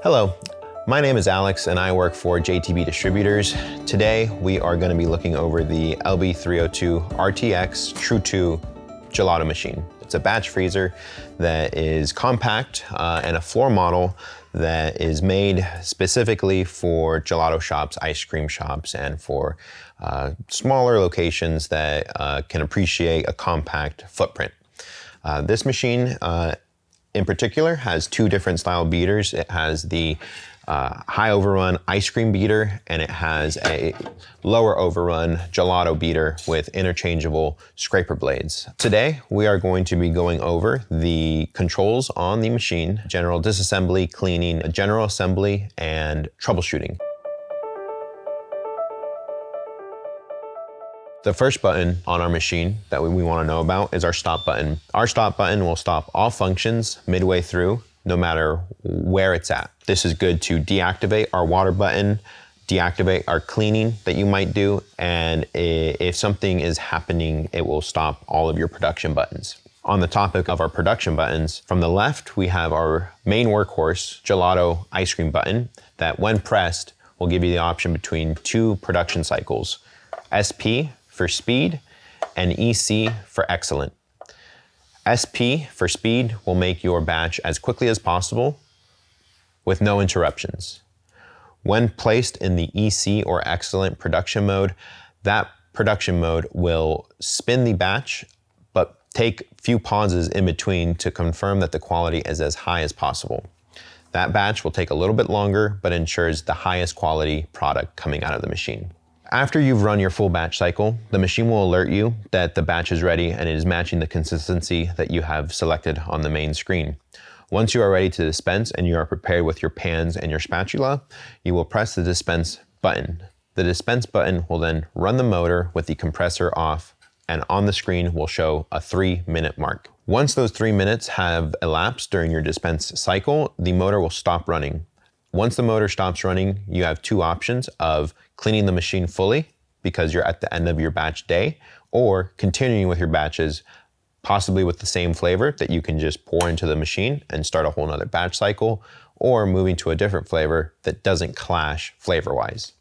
Hello, my name is Alex and I work for JTB Distributors. Today we are going to be looking over the LB302 RTX Tru-2 gelato machine. It's a batch freezer that is compact and a floor model that is made specifically for gelato shops, ice cream shops, and for smaller locations that can appreciate a compact footprint. This machine in particular has two different style beaters. It has the high overrun ice cream beater, and it has a lower overrun gelato beater with interchangeable scraper blades. Today, we are going to be going over the controls on the machine, general disassembly, cleaning, general assembly, and troubleshooting. The first button on our machine that we want to know about is our stop button. Our stop button will stop all functions midway through, no matter where it's at. This is good to deactivate our water button, deactivate our cleaning that you might do, and if something is happening, it will stop all of your production buttons. On the topic of our production buttons, from the left, we have our main workhorse gelato ice cream button that when pressed will give you the option between two production cycles, SP for speed and EC for excellent. SP for speed will make your batch as quickly as possible with no interruptions. When placed in the EC or excellent production mode, that production mode will spin the batch, but take few pauses in between to confirm that the quality is as high as possible. That batch will take a little bit longer, but ensures the highest quality product coming out of the machine. After you've run your full batch cycle, the machine will alert you that the batch is ready and it is matching the consistency that you have selected on the main screen. Once you are ready to dispense and you are prepared with your pans and your spatula, you will press the dispense button. The dispense button will then run the motor with the compressor off, and on the screen will show a 3-minute mark. Once those 3 minutes have elapsed during your dispense cycle, the motor will stop running. Once the motor stops running, you have two options of cleaning the machine fully because you're at the end of your batch day, or continuing with your batches, possibly with the same flavor that you can just pour into the machine and start a whole nother batch cycle, or moving to a different flavor that doesn't clash flavor-wise.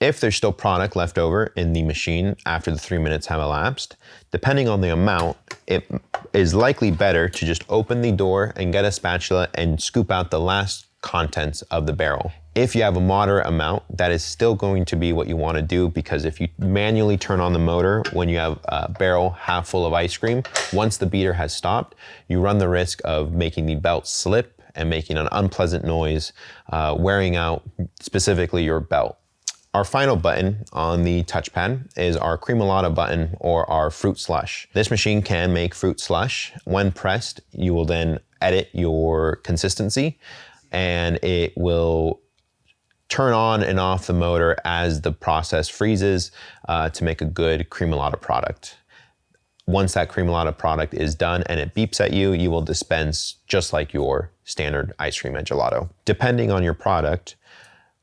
If there's still product left over in the machine after the 3 minutes have elapsed, depending on the amount, it is likely better to just open the door and get a spatula and scoop out the last contents of the barrel. If you have a moderate amount, that is still going to be what you want to do, because if you manually turn on the motor when you have a barrel half full of ice cream, once the beater has stopped, you run the risk of making the belt slip and making an unpleasant noise, wearing out specifically your belt. Our final button on the touchpad is our Creamolata button, or our fruit slush. This machine can make fruit slush. When pressed, you will then edit your consistency, and it will turn on and off the motor as the process freezes to make a good Creamolata product. Once that Creamolata product is done and it beeps at you, you will dispense just like your standard ice cream and gelato. Depending on your product,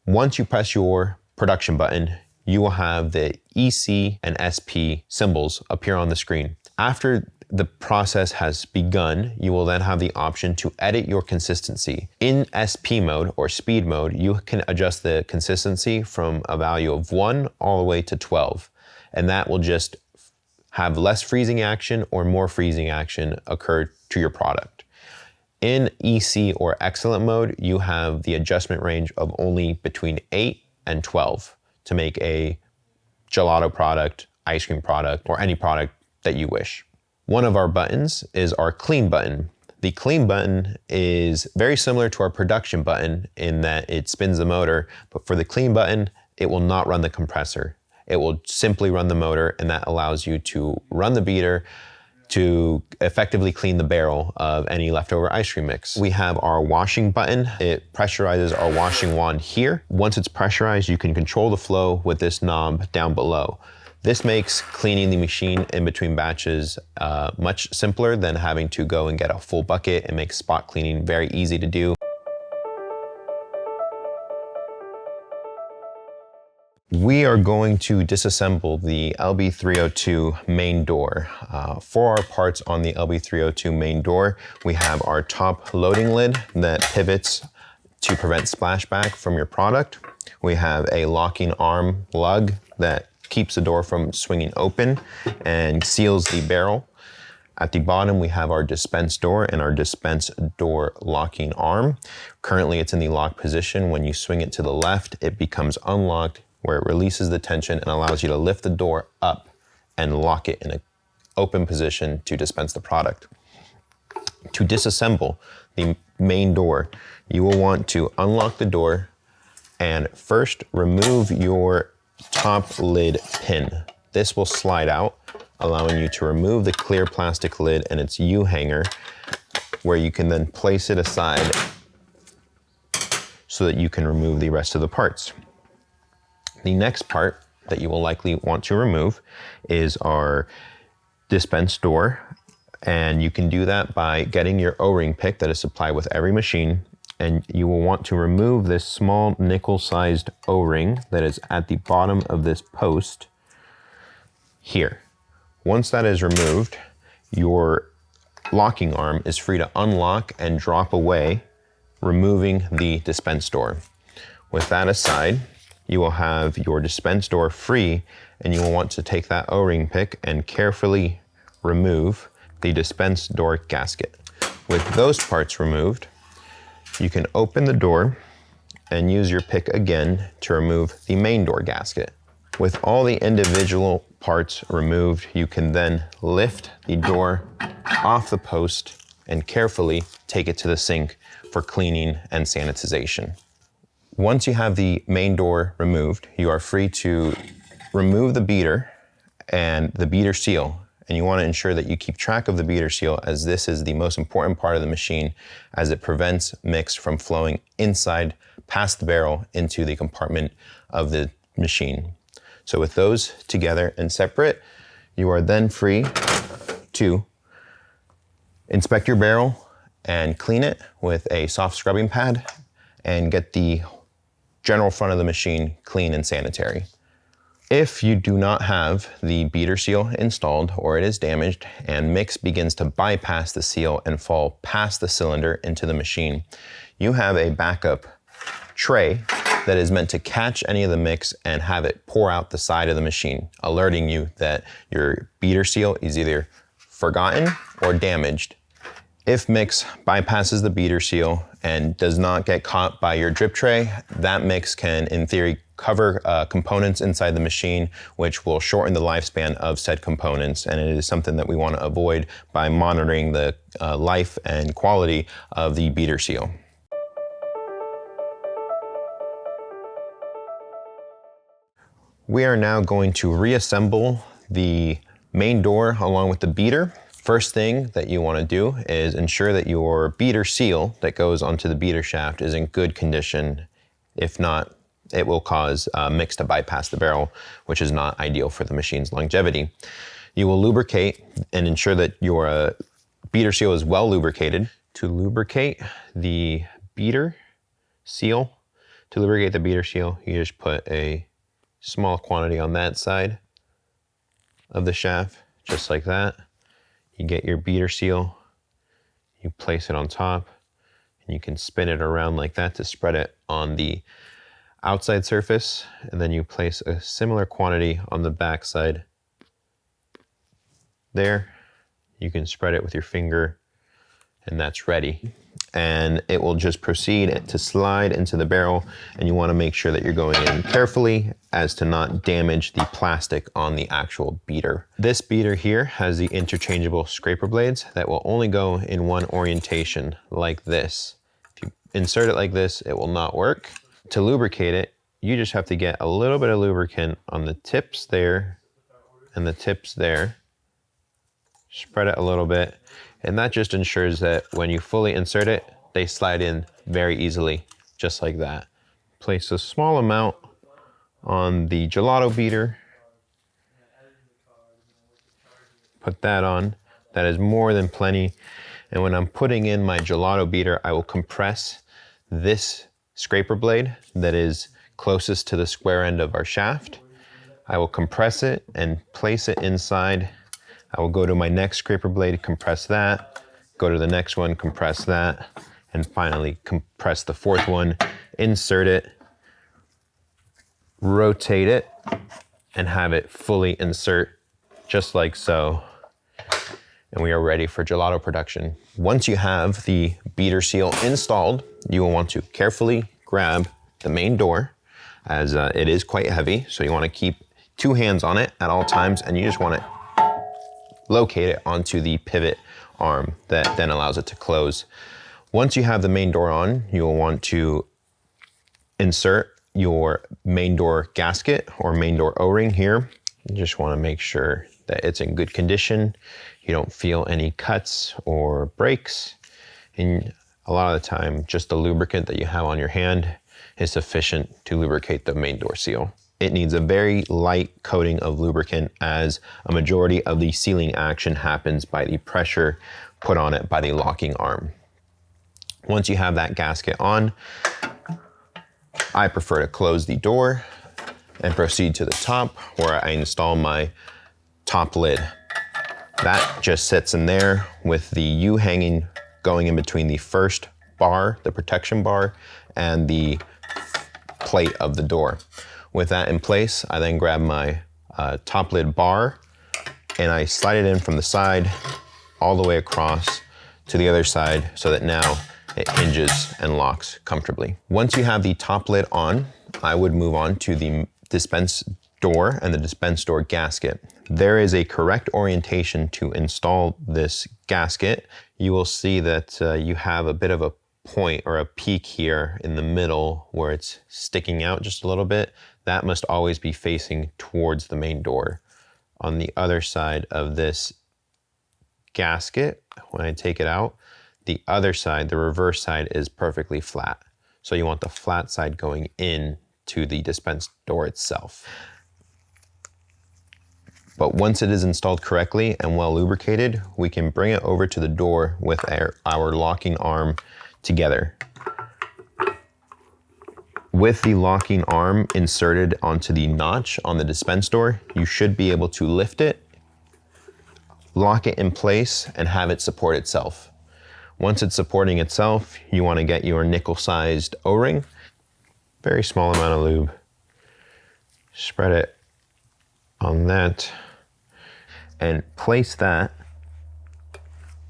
once you press your production button, you will have the EC and SP symbols appear on the screen. After the process has begun, you will then have the option to edit your consistency. In SP mode or speed mode, you can adjust the consistency from a value of 1 all the way to 12, and that will just have less freezing action or more freezing action occur to your product. In EC or excellent mode, you have the adjustment range of only between 8 and 12 to make a gelato product, ice cream product, or any product that you wish. One of our buttons is our clean button. The clean button is very similar to our production button in that it spins the motor, but for the clean button, it will not run the compressor. It will simply run the motor, and that allows you to run the beater to effectively clean the barrel of any leftover ice cream mix. We have our washing button. It pressurizes our washing wand here. Once it's pressurized, you can control the flow with this knob down below. This makes cleaning the machine in between batches much simpler than having to go and get a full bucket. It makes spot cleaning very easy to do. We are going to disassemble the LB302 main door. For our parts on the LB302 main door, we have our top loading lid that pivots to prevent splashback from your product. We have a locking arm lug that keeps the door from swinging open and seals the barrel. At the bottom, we have our dispense door and our dispense door locking arm. Currently, it's in the lock position. When you swing it to the left, it becomes unlocked, where it releases the tension and allows you to lift the door up and lock it in an open position to dispense the product. To disassemble the main door, you will want to unlock the door and first remove your top lid pin. This will slide out, allowing you to remove the clear plastic lid and its U-hanger, where you can then place it aside so that you can remove the rest of the parts. The next part that you will likely want to remove is our dispense door, and you can do that by getting your O-ring pick that is supplied with every machine, and you will want to remove this small nickel-sized O-ring that is at the bottom of this post here. Once that is removed, your locking arm is free to unlock and drop away, removing the dispense door. With that aside, you will have your dispense door free, and you will want to take that O-ring pick and carefully remove the dispense door gasket. With those parts removed, you can open the door and use your pick again to remove the main door gasket. With all the individual parts removed, you can then lift the door off the post and carefully take it to the sink for cleaning and sanitization. Once you have the main door removed, you are free to remove the beater and the beater seal. And you want to ensure that you keep track of the beater seal, as this is the most important part of the machine, as it prevents mix from flowing inside past the barrel into the compartment of the machine. So with those together and separate, you are then free to inspect your barrel and clean it with a soft scrubbing pad and get the general front of the machine clean and sanitary. If you do not have the beater seal installed, or it is damaged and mix begins to bypass the seal and fall past the cylinder into the machine, you have a backup tray that is meant to catch any of the mix and have it pour out the side of the machine, alerting you that your beater seal is either forgotten or damaged. If mix bypasses the beater seal and does not get caught by your drip tray, that mix can, in theory, cover components inside the machine, which will shorten the lifespan of said components. And it is something that we want to avoid by monitoring the life and quality of the beater seal. We are now going to reassemble the main door along with the beater. First thing that you want to do is ensure that your beater seal that goes onto the beater shaft is in good condition. If not, it will cause mix to bypass the barrel, which is not ideal for the machine's longevity. You will lubricate and ensure that your beater seal is well lubricated. To lubricate the beater seal, you just put a small quantity on that side of the shaft, just like that. You get your beater seal, you place it on top, and you can spin it around like that to spread it on the outside surface, and then you place a similar quantity on the back side. There, you can spread it with your finger, and that's ready. And it will just proceed to slide into the barrel, and you want to make sure that you're going in carefully as to not damage the plastic on the actual beater. This beater here has the interchangeable scraper blades that will only go in one orientation, like this. If you insert it like this, it will not work. To lubricate it, you just have to get a little bit of lubricant on the tips there and the tips there. Spread it a little bit, and that just ensures that when you fully insert it, they slide in very easily, just like that. Place a small amount on the gelato beater. Put that on. That is more than plenty. And when I'm putting in my gelato beater, I will compress this scraper blade that is closest to the square end of our shaft. I will compress it and place it inside. I will go to my next scraper blade, compress that, go to the next one, compress that, and finally compress the fourth one, insert it, rotate it, and have it fully insert just like so. And we are ready for gelato production. Once you have the beater seal installed, you will want to carefully grab the main door, as it is quite heavy, so you want to keep 2 hands on it at all times, and you just want to locate it onto the pivot arm that then allows it to close. Once you have the main door on, you will want to insert your main door gasket or main door O-ring here. You just want to make sure that it's in good condition. You don't feel any cuts or breaks. And a lot of the time, just the lubricant that you have on your hand is sufficient to lubricate the main door seal. It needs a very light coating of lubricant, as a majority of the sealing action happens by the pressure put on it by the locking arm. Once you have that gasket on, I prefer to close the door and proceed to the top, where I install my top lid. That just sits in there with the U hanging, going in between the first bar, the protection bar, and the plate of the door. With that in place, I then grab my top lid bar and I slide it in from the side all the way across to the other side, so that now it hinges and locks comfortably. Once you have the top lid on, I would move on to the dispense door and the dispense door gasket. There is a correct orientation to install this gasket. You will see that you have a bit of a point or a peak here in the middle where it's sticking out just a little bit. That must always be facing towards the main door. On the other side of this gasket, when I take it out, the other side, the reverse side, is perfectly flat. So you want the flat side going in to the dispense door itself. But once it is installed correctly and well lubricated, we can bring it over to the door with our locking arm together. With the locking arm inserted onto the notch on the dispense door, you should be able to lift it, lock it in place, and have it support itself. Once it's supporting itself, you want to get your nickel-sized O-ring, very small amount of lube. Spread it on that and place that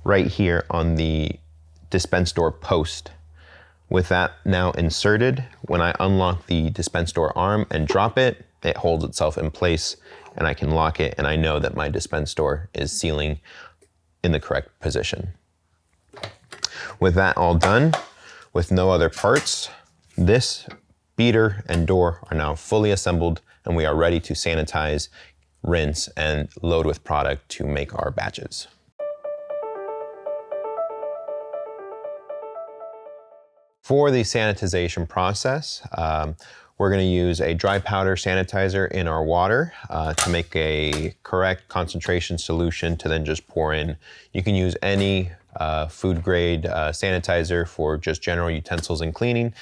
right here on the dispense door post. With that now inserted, when I unlock the dispense door arm and drop it, it holds itself in place and I can lock it, and I know that my dispense door is sealing in the correct position. With that all done, with no other parts, this beater and door are now fully assembled, and we are ready to sanitize, rinse, and load with product to make our batches. For the sanitization process, we're going to use a dry powder sanitizer in our water to make a correct concentration solution to then just pour in. You can use any food grade sanitizer for just general utensils and cleaning.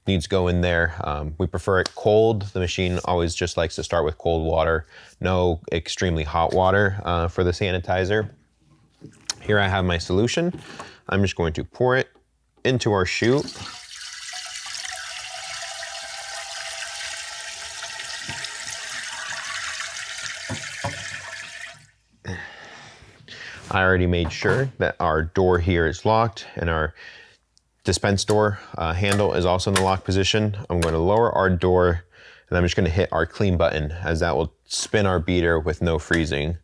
Needs to go in there. We prefer it cold. The machine always just likes to start with cold water, no extremely hot water for the sanitizer. Here I have my solution. I'm just going to pour it into our chute. I already made sure that our door here is locked and our dispense door handle is also in the lock position. I'm going to lower our door and I'm just going to hit our clean button, as that will spin our beater with no freezing.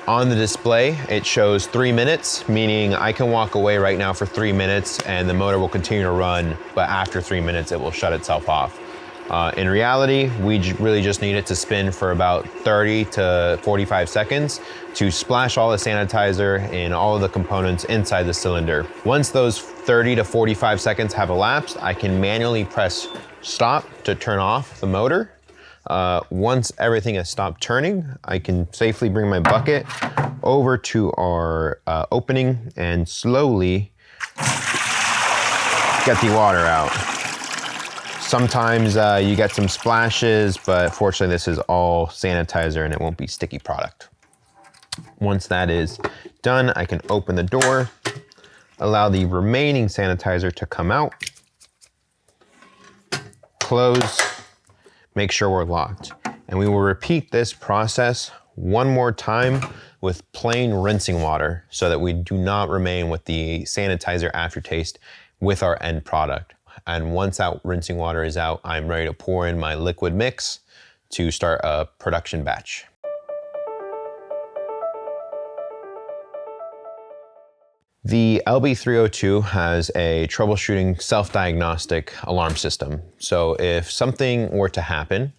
On the display, it shows 3 minutes, meaning I can walk away right now for 3 minutes and the motor will continue to run, but after 3 minutes, it will shut itself off. In reality, we really just need it to spin for about 30 to 45 seconds to splash all the sanitizer and all of the components inside the cylinder. Once those 30 to 45 seconds have elapsed, I can manually press stop to turn off the motor. Once everything has stopped turning, I can safely bring my bucket over to our opening and slowly get the water out. Sometimes you get some splashes, but fortunately this is all sanitizer and it won't be sticky product. Once that is done, I can open the door. Allow the remaining sanitizer to come out. Close, make sure we're locked. And we will repeat this process one more time with plain rinsing water so that we do not remain with the sanitizer aftertaste with our end product. And once that rinsing water is out, I'm ready to pour in my liquid mix to start a production batch. The LB302 has a troubleshooting self-diagnostic alarm system. So if something were to happen,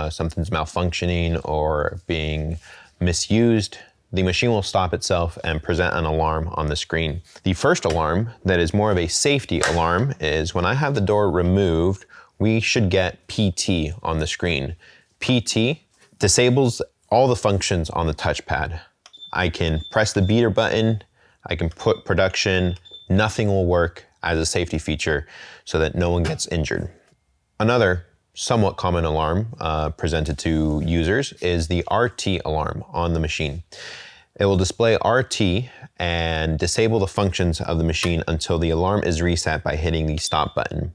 something's malfunctioning or being misused, the machine will stop itself and present an alarm on the screen. The first alarm that is more of a safety alarm is when I have the door removed, we should get PT on the screen. PT disables all the functions on the touchpad. I can press the beater button, I can put production, nothing will work as a safety feature so that no one gets injured. Another somewhat common alarm presented to users is the RT alarm on the machine. It will display RT and disable the functions of the machine until the alarm is reset by hitting the stop button.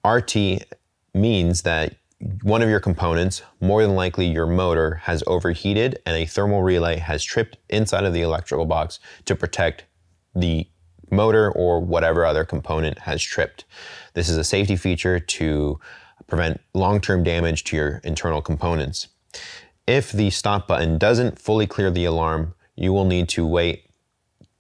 RT means that one of your components, more than likely your motor, has overheated and a thermal relay has tripped inside of the electrical box to protect the motor or whatever other component has tripped. This is a safety feature to prevent long-term damage to your internal components. If the stop button doesn't fully clear the alarm, you will need to wait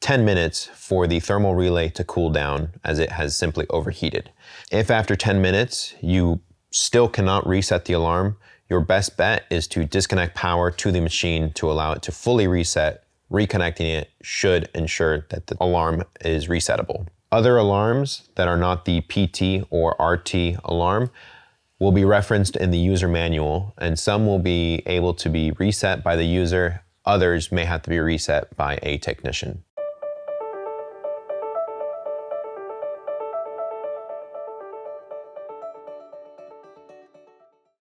10 minutes for the thermal relay to cool down as it has simply overheated. If after 10 minutes you still cannot reset the alarm, your best bet is to disconnect power to the machine to allow it to fully reset. Reconnecting it should ensure that the alarm is resettable. Other alarms that are not the PT or RT alarm will be referenced in the user manual, and some will be able to be reset by the user, others may have to be reset by a technician.